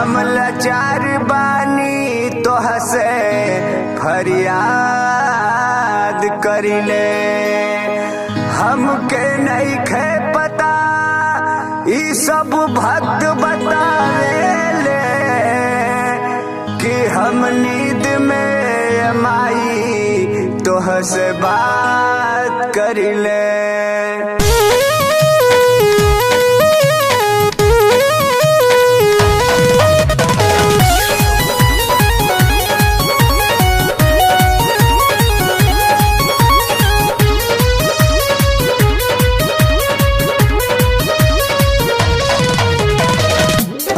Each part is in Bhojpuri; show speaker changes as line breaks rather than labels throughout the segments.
हम लाचार बानी तोह से फरियाद करिले। हमके नहीं खे पता ई सब भक्त बतावेले कि हम नींद में माई तोह से बात करिले।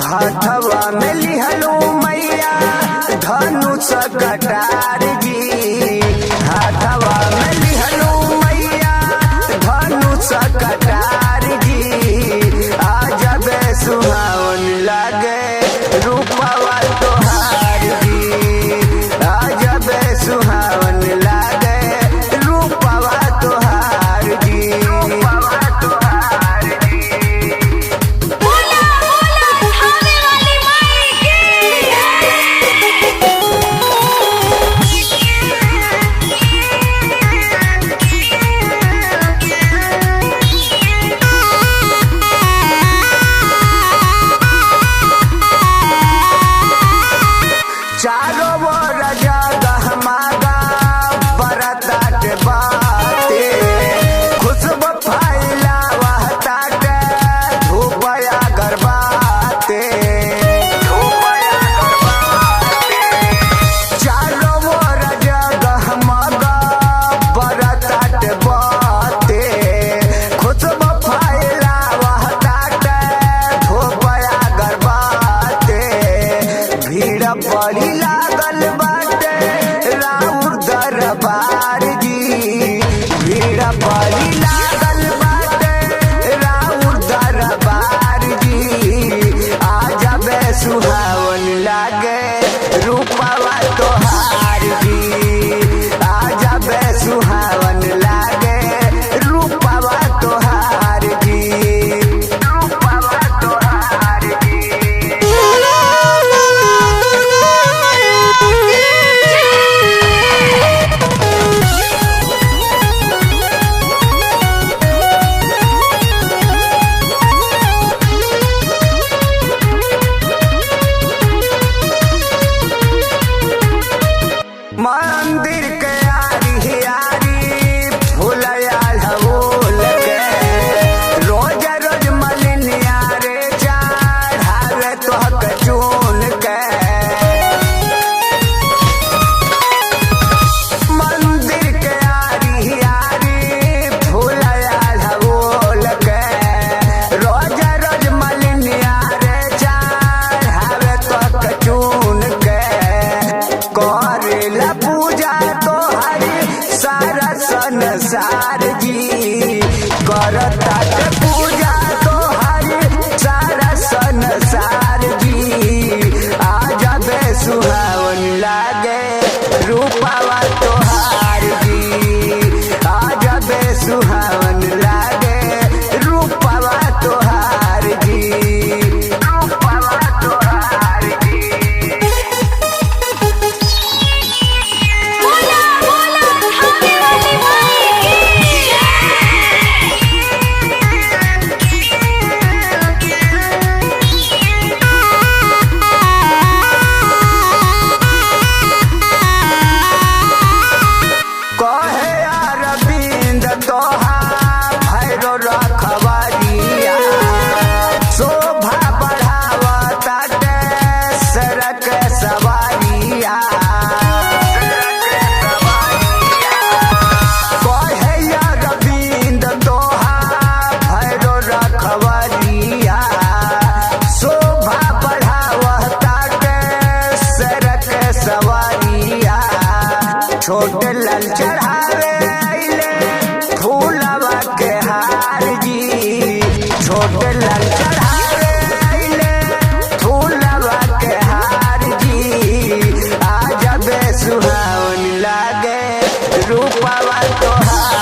हाथवा में लिहलू मैया धनुष कटार जी। हाथवा में लिहलू मैया धनुष कटार जी। आज बे सुहावन लागे रूपवा तोहार जी। आज बे सुहावन लागे रूपवा तोहार जी। चारों ओर जगह मागा बरतात बाते। खुशबू फैलावता के धूपया गरबाते। चारों ओर जगह मागा बरतात बाते। खुशबू फैलावता के धूपया गरबाते। भीड़ बड़ी लागल बाटे राउर दरबार जी। भीड़ बड़ी लागल बाटे राउर दरबार जी। आज बे सुहावन लागे रूपवा तोहार जी। आज बे सुहावन लागे रूपवा तोहार जी। रूपवा तोहार जी। मंदिर के आरी आरी फूलया ढोल के। रोज रोज मलिनिया रे चढ़ावे तोहक चून के। मंदिर के आरी आरी फूलया ढोल के। रोज रोज मलिनिया रे चढ़ावे तोहक चून के। करेला पूजा तोहरी सारा संसार जी। करता पूजा तोहरी सारा संसार जी। आज बे सुहावन लागे रूपवा तोहार जी। आज बे सुहावन लागे रूपवा तोहार जी। रूपवा तोहार जी। कहे अरविंद तोहार भैरो रखवारिया। शोभा बढ़ावता के सरक सवारिया। कहे अरविंद तोहार भैरो रखवारिया। शोभा बढ़ावता के सरक सवारिया। छोटे लाल चढ़ावे आइले फूलवा के हार जी। छोटे लाल चढ़ावे आइले फूलवा के हार जी। आज बे सुहावन लागे रूपवा तोहार